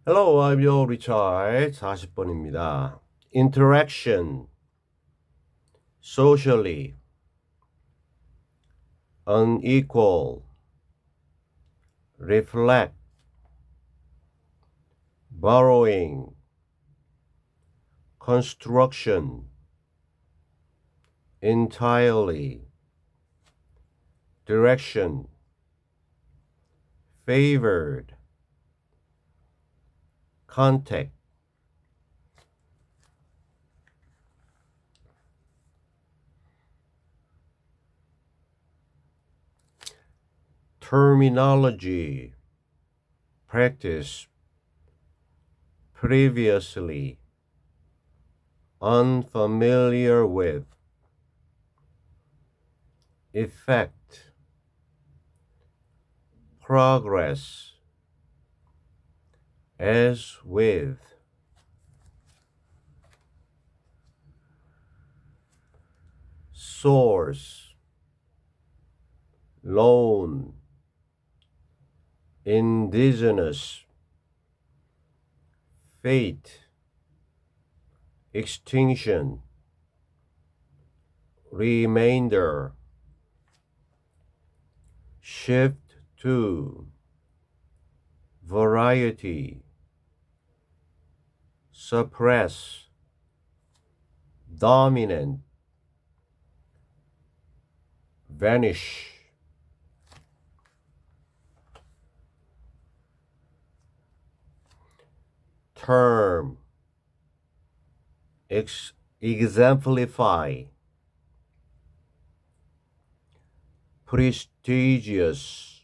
Hello, I'm your Richard. 40번입니다. Interaction, socially, unequal, reflect, borrowing, construction, entirely, direction, favored, contact. Terminology, practice, previously, unfamiliar with, effect, progress, as with, source, loan, indigenous, fate, extinction, remainder, shift to, variety, suppress, dominant, vanish. Term, exemplify, prestigious,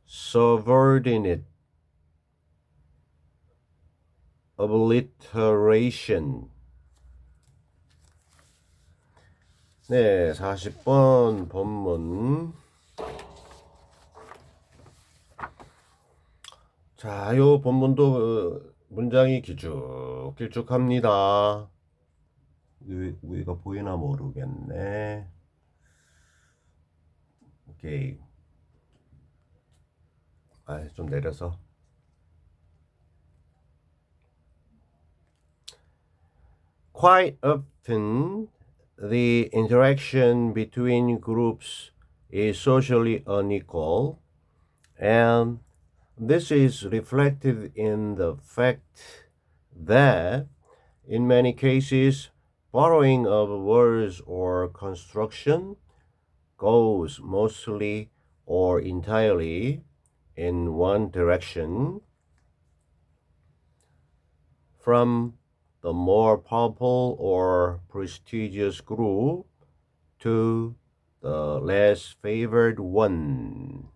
subordinate, obliteration. 네, 40번 본문. 자, 요 본문도 문장이 길쭉합니다. 위가 보이나 모르겠네. 오케이. 좀 내려서. Quite often, the interaction between groups is socially unequal, and this is reflected in the fact that, in many cases, borrowing of words or construction goes mostly or entirely in one direction, from the more powerful or prestigious group to the less favored one.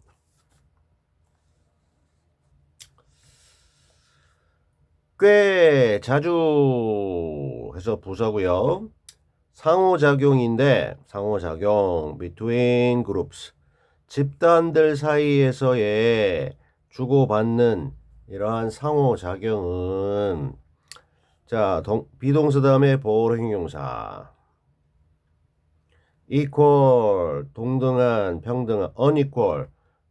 꽤 자주 해서 부사고요. 상호작용인데 상호작용 between groups, 집단들 사이에서의 주고받는 이러한 상호작용은, 자, 비동사 다음에 보호 형용사, equal, 동등한, 평등한, unequal,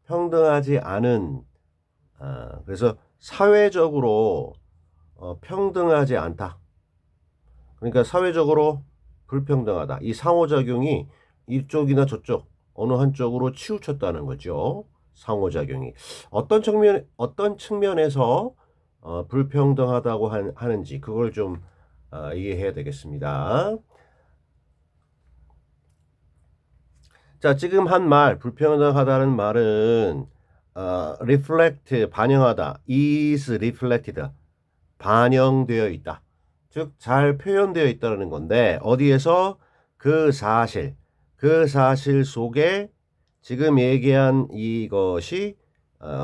평등하지 않은, 그래서 사회적으로 평등하지 않다. 그러니까 사회적으로 불평등하다. 이 상호작용이 이쪽이나 저쪽 어느 한쪽으로 치우쳤다는 거죠. 상호작용이 어떤 측면에서 불평등하다고 하는지 그걸 좀 이해해야 되겠습니다. 자, 지금 한 말, 불평등하다는 말은 reflect, 반영하다, is reflected, 반영되어 있다. 즉, 잘 표현되어 있다는 건데, 어디에서? 그 사실 속에 지금 얘기한 이것이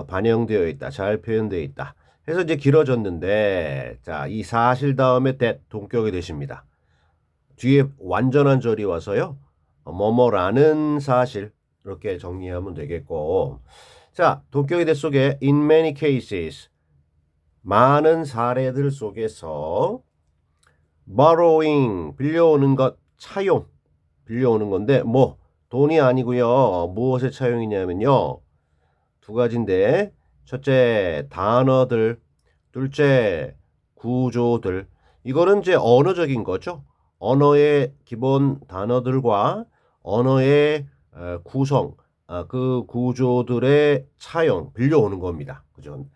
반영되어 있다, 잘 표현되어 있다. 해서 이제 길어졌는데, 자, 이 사실 다음에 that 동격이 되십니다. 뒤에 완전한 절이 와서요, 뭐뭐라는 사실, 이렇게 정리하면 되겠고, 자, 동격이 that 속에 in many cases, 많은 사례들 속에서 borrowing, 빌려오는 것, 차용, 빌려오는 건데 뭐 돈이 아니고요. 무엇의 차용이냐면요, 두 가지인데, 첫째 단어들, 둘째 구조들. 이거는 이제 언어적인 거죠. 언어의 기본 단어들과 언어의 구성, 그 구조들의 차용, 빌려오는 겁니다. 그죠?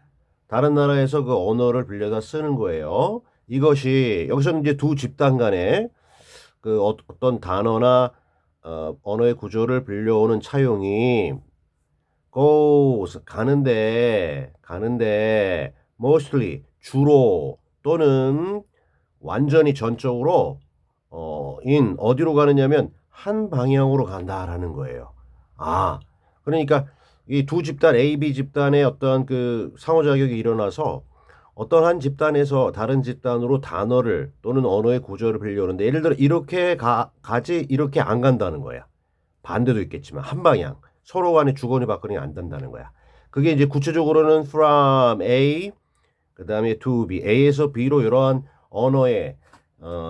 다른 나라에서 그 언어를 빌려다 쓰는 거예요. 이것이 여기서는 이제 두 집단 간에 그 어떤 단어나 언어의 구조를 빌려오는 차용이 가는데 mostly 주로 또는 완전히 전적으로 어디로 가느냐면 한 방향으로 간다라는 거예요. 그러니까 이 두 집단 A, B 집단의 어떤 그 상호작용이 일어나서 어떤 한 집단에서 다른 집단으로 단어를 또는 언어의 구조를 빌려오는데 예를 들어 이렇게 가지 이렇게 안 간다는 거야. 반대도 있겠지만 한 방향 서로 간에 주거니 받거니 안 된다는 거야. 그게 이제 구체적으로는 from A 그 다음에 to B, A에서 B로 이러한 언어의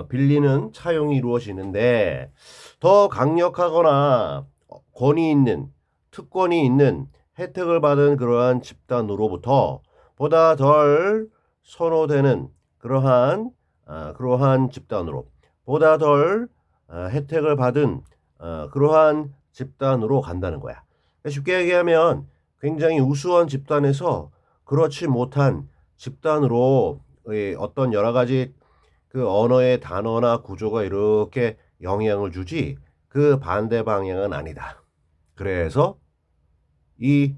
빌리는 차용이 이루어지는데 더 강력하거나 권위 있는 특권이 있는 혜택을 받은 그러한 집단으로부터 보다 덜 선호되는 그러한 집단으로 보다 덜 혜택을 받은 그러한 집단으로 간다는 거야. 쉽게 얘기하면 굉장히 우수한 집단에서 그렇지 못한 집단으로 어떤 여러 가지 그 언어의 단어나 구조가 이렇게 영향을 주지 그 반대 방향은 아니다. 그래서 이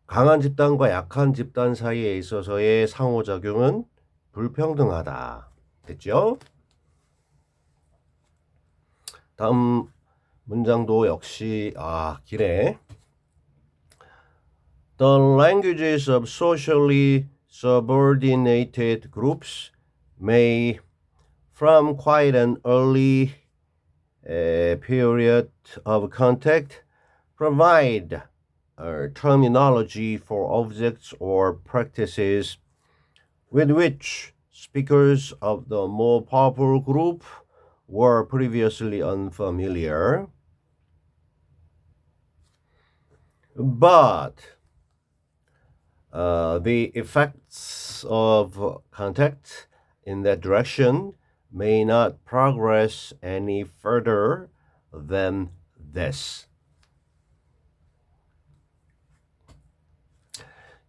강한 집단과 약한 집단 사이에 있어서의 상호작용은 불평등하다. 됐죠? 다음 문장도 역시 기네. The languages of socially subordinated groups may, from quite an early period of contact, provide terminology for objects or practices with which speakers of the more powerful group were previously unfamiliar. But the effects of contact in that direction may not progress any further than this.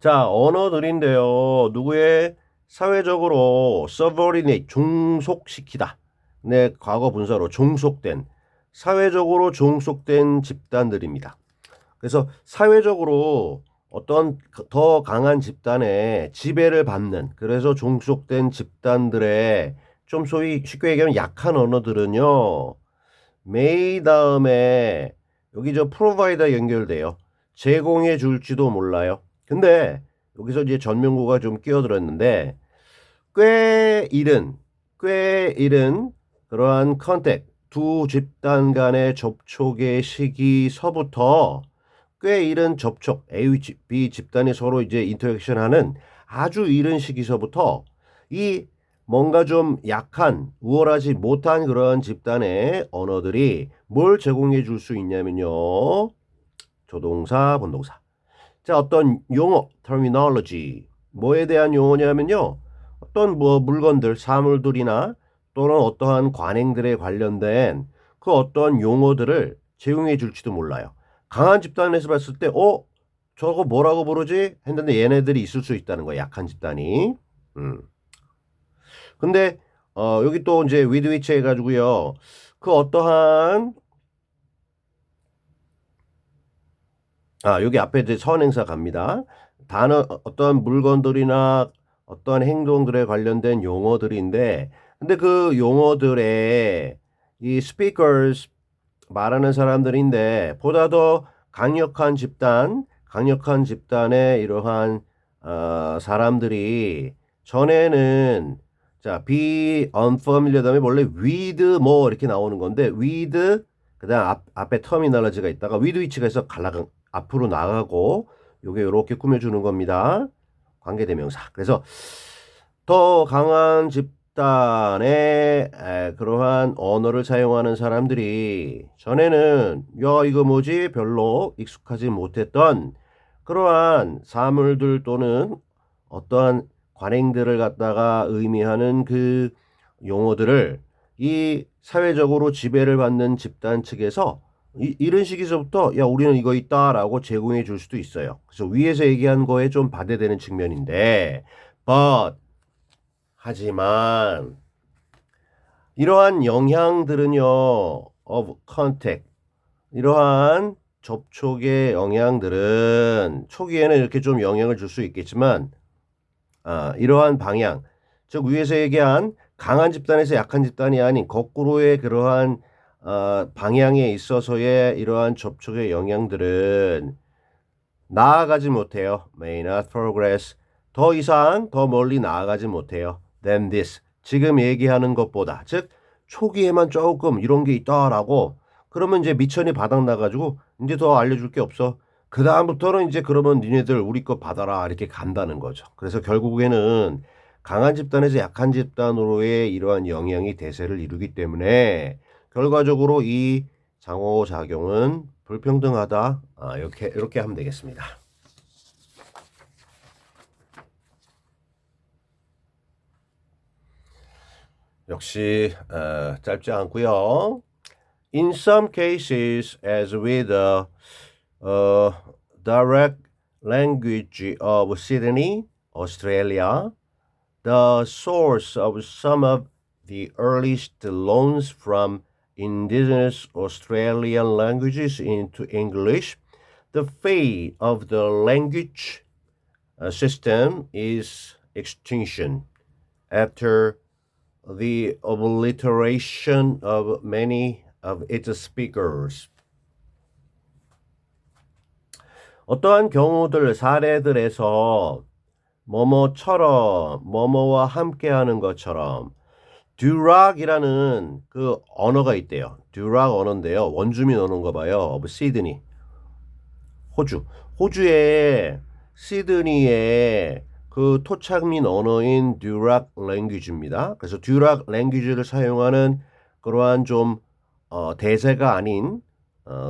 자, 언어들인데요. 누구의 사회적으로 subordinate, 종속시키다. 네, 과거 분사로 종속된, 사회적으로 종속된 집단들입니다. 그래서 사회적으로 어떤 더 강한 집단의 지배를 받는, 그래서 종속된 집단들의 좀 소위 쉽게 얘기하면 약한 언어들은요. may 다음에 여기 저 provider 연결돼요. 제공해 줄지도 몰라요. 근데 여기서 이제 전명구가 좀 끼어들었는데 꽤 이른 그러한 컨택 두 집단 간의 접촉의 시기서부터 꽤 이른 접촉 A, B 집단이 서로 이제 인터랙션하는 아주 이른 시기서부터 이 뭔가 좀 약한 우월하지 못한 그런 집단의 언어들이 뭘 제공해 줄 수 있냐면요. 조동사, 본동사. 자, 어떤 용어, terminology. 뭐에 대한 용어냐면요. 어떤 물건들, 사물들이나 또는 어떠한 관행들에 관련된 그 어떤 용어들을 제공해 줄지도 몰라요. 강한 집단에서 봤을 때, 저거 뭐라고 부르지? 했는데 얘네들이 있을 수 있다는 거야, 약한 집단이. 근데, 여기 또 이제 with which 해가지고요. 그 어떠한 여기 앞에 이제 선행사 갑니다. 단어, 어떤 물건들이나 어떤 행동들에 관련된 용어들인데, 근데 그 용어들에 이 speakers 말하는 사람들인데, 보다 더 강력한 집단의 이러한 사람들이 전에는 자, be unfamiliar 다음에 원래 with 뭐 이렇게 나오는 건데 with 그다음 앞에 터미널러지가 있다가 with which가 해서 앞으로 나가고 요게 이렇게 꾸며주는 겁니다. 관계대명사. 그래서 더 강한 집단의 그러한 언어를 사용하는 사람들이 전에는 야 이거 뭐지 별로 익숙하지 못했던 그러한 사물들 또는 어떠한 관행들을 갖다가 의미하는 그 용어들을 이 사회적으로 지배를 받는 집단 측에서 이런 식에서부터 야 우리는 이거 있다라고 제공해 줄 수도 있어요. 그래서 위에서 얘기한 거에 좀 반대되는 측면인데 but 하지만 이러한 영향들은요 of contact 이러한 접촉의 영향들은 초기에는 이렇게 좀 영향을 줄 수 있겠지만 이러한 방향 즉 위에서 얘기한 강한 집단에서 약한 집단이 아닌 거꾸로의 그러한 방향에 있어서의 이러한 접촉의 영향들은 나아가지 못해요. May not progress. 더 이상 더 멀리 나아가지 못해요. Than this. 지금 얘기하는 것보다. 즉 초기에만 조금 이런 게 있다라고 그러면 이제 미천이 바닥 나가지고 이제 더 알려줄 게 없어. 그 다음부터는 이제 그러면 니네들 우리 거 받아라 이렇게 간다는 거죠. 그래서 결국에는 강한 집단에서 약한 집단으로의 이러한 영향이 대세를 이루기 때문에 결과적으로 이 상호작용은 불평등하다. 이렇게 하면 되겠습니다. 역시 짧지 않고요. In some cases, as with the direct language of Sydney, Australia, the source of some of the earliest loans from indigenous Australian languages into English, the fate of the language system is extinction after the obliteration of many of its speakers. 어떠한 경우들, 사례들에서 뭐뭐처럼, 뭐뭐와 함께하는 것처럼 듀락이라는 그 언어가 있대요. 듀락 언어인데요. 원주민 언어인가 봐요. of 시드니. 호주의 시드니에 그 토착민 언어인 듀락 랭귀지입니다. 그래서 듀락 랭귀지를 사용하는 그러한 좀 대세가 아닌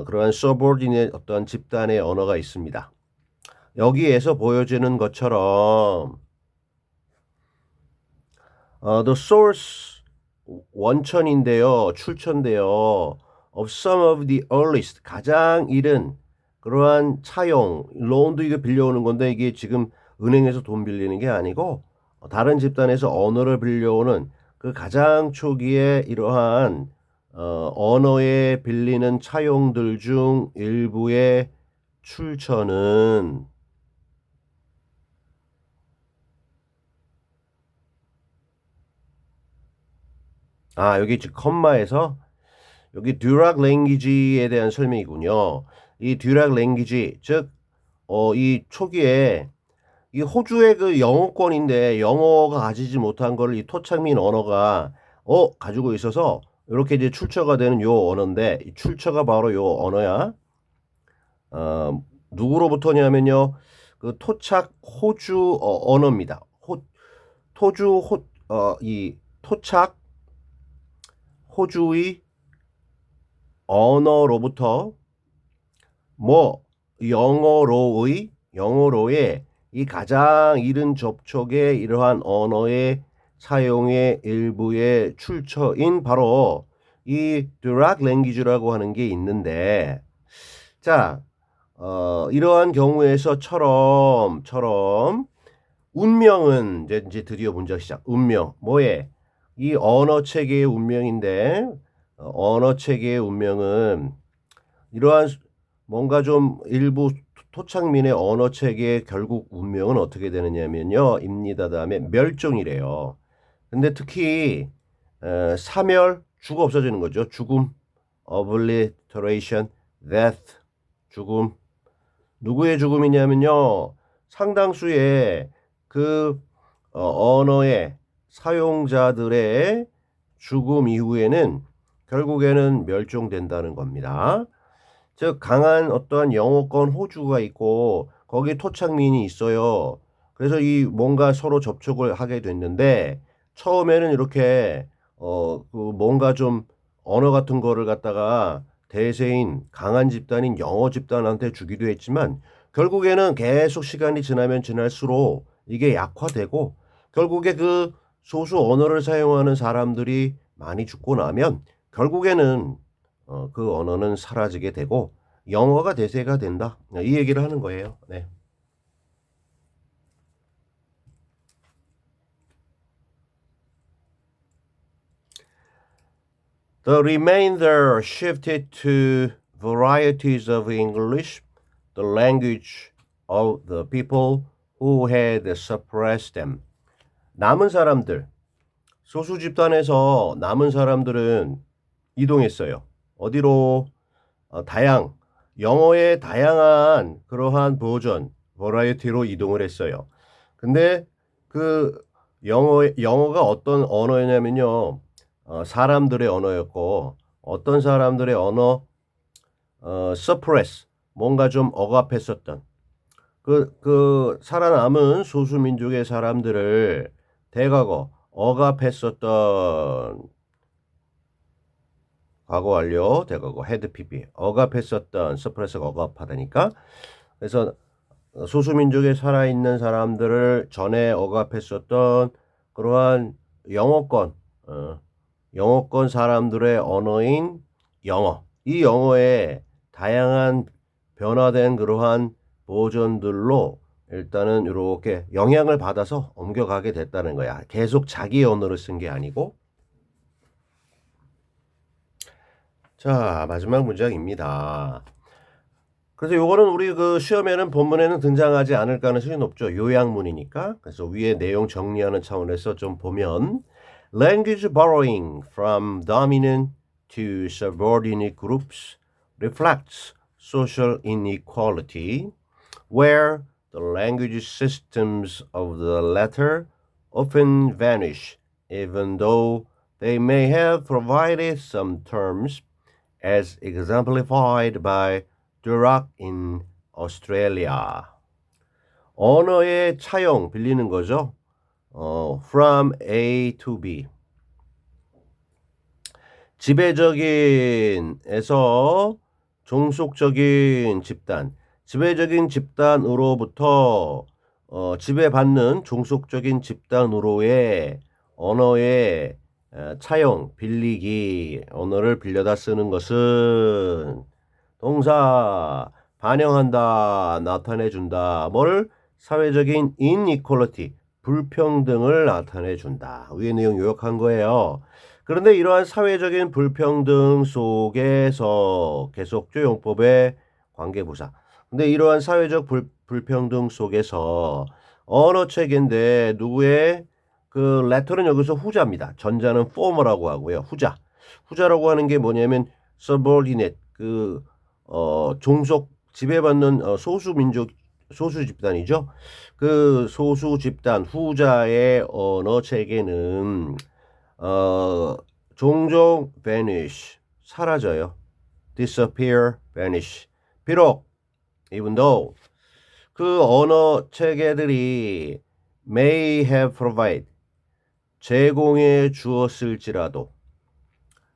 그러한 서버디넷 어떤 집단의 언어가 있습니다. 여기에서 보여지는 것처럼 the source 원천인데요. 출처인데요. of some of the earliest 가장 이른 그러한 차용 론도 이거 빌려오는 건데 이게 지금 은행에서 돈 빌리는 게 아니고 다른 집단에서 언어를 빌려오는 그 가장 초기에 이러한 언어에 빌리는 차용들 중 일부의 출처는 여기 지금 컴마에서 여기 듀락 랭귀지에 대한 설명이군요. 이 듀락 랭귀지 즉 이 초기에 이 호주의 그 영어권인데 영어가 가지지 못한 거를 이 토착민 언어가 가지고 있어서 이렇게 이제 출처가 되는 요 언어인데 이 출처가 바로 요 언어야. 누구로부터냐면요. 그 토착 호주 언어입니다. 이 토착 호주의 언어로부터 영어로의 이 가장 이른 접촉의 이러한 언어의 사용의 일부의 출처인 바로 이 듀락 랭귀지라고 하는 게 있는데 자 이러한 경우에서처럼 운명은 이제 드디어 문장 시작. 운명 뭐에 이 언어 체계의 운명인데 언어 체계의 운명은 이러한 뭔가 좀 일부 토착민의 언어 체계의 결국 운명은 어떻게 되느냐면요. 입니다 다음에 멸종이래요. 근데 특히 사멸 죽어 없어지는 거죠. 죽음 obliteration death 죽음 누구의 죽음이냐면요. 상당수의 그 언어의 사용자들의 죽음 이후에는 결국에는 멸종된다는 겁니다. 즉 강한 어떠한 영어권 호주가 있고 거기 토착민이 있어요. 그래서 이 뭔가 서로 접촉을 하게 됐는데 처음에는 이렇게 그 뭔가 좀 언어 같은 거를 갖다가 대세인 강한 집단인 영어 집단한테 주기도 했지만 결국에는 계속 시간이 지나면 지날수록 이게 약화되고 결국에 그 소수 언어를 사용하는 사람들이 많이 죽고 나면 결국에는 그 언어는 사라지게 되고 영어가 대세가 된다. 이 얘기를 하는 거예요. 네. The remainder shifted to varieties of English, the language of the people who had suppressed them. 남은 사람들, 소수 집단에서 남은 사람들은 이동했어요. 어디로? 영어의 다양한 그러한 버전, 버라이어티로 이동을 했어요. 근데 그 영어가 어떤 언어냐면요. 사람들의 언어였고 어떤 사람들의 언어 suppress 뭔가 좀 억압했었던 그 살아남은 소수민족의 사람들을 대과거 억압했었던 과거 완료 대과거 헤드 PP 억압했었던 suppress가 억압하다니까 그래서 소수민족에 살아있는 사람들을 전에 억압했었던 그러한 영어권 사람들의 언어인 영어 이 영어의 다양한 변화된 그러한 버전들로 일단은 이렇게 영향을 받아서 옮겨가게 됐다는 거야. 계속 자기 언어를 쓴 게 아니고. 자, 마지막 문장입니다. 그래서 요거는 우리 그 시험에는 본문에는 등장하지 않을 가능성이 높죠. 요약문이니까. 그래서 위에 내용 정리하는 차원에서 좀 보면 language borrowing from dominant to subordinate groups reflects social inequality where the language systems of the latter often vanish even though they may have provided some terms as exemplified by Dirac in Australia. 언어의 차용 빌리는 거죠. from A to B. 지배적인에서 종속적인 집단. 지배적인 집단으로부터 지배받는 종속적인 집단으로의 언어의 차용, 빌리기, 언어를 빌려다 쓰는 것은 동사 반영한다, 나타내준다. 뭘? 사회적인 inequality, 불평등을 나타내준다. 위의 내용 요약한 거예요. 그런데 이러한 사회적인 불평등 속에서 계속조 용법의 관계부사. 근데 이러한 사회적 불평등 속에서 언어체계인데 누구의 그 letter는 여기서 후자입니다. 전자는 former라고 하고요. 후자라고 하는 게 뭐냐면 subordinate 종속 지배받는 소수 집단이죠. 그 소수 집단 후자의 언어 체계는 종종 vanish 사라져요. disappear, vanish. 비록 even though 그 언어 체계들이 may have provide 제공해 주었을지라도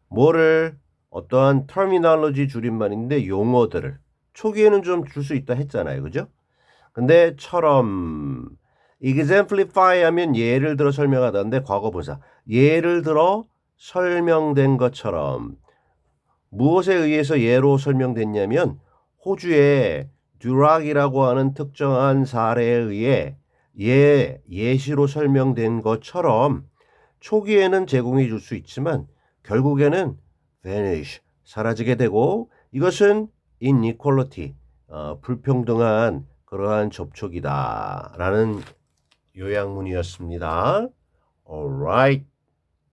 뭐를 어떠한 terminology 줄임말인데 용어들을 초기에는 좀 줄 수 있다 했잖아요. 그죠? 근데 exemplify 하면 예를 들어 설명하다는데 과거분사 예를 들어 설명된 것처럼 무엇에 의해서 예로 설명됐냐면 호주의 듀락이라고 하는 특정한 사례에 의해 예시로 설명된 것처럼 초기에는 제공해 줄 수 있지만 결국에는 vanish 사라지게 되고 이것은 inequality 불평등한 그러한 접촉이다라는 요약문이었습니다. Alright.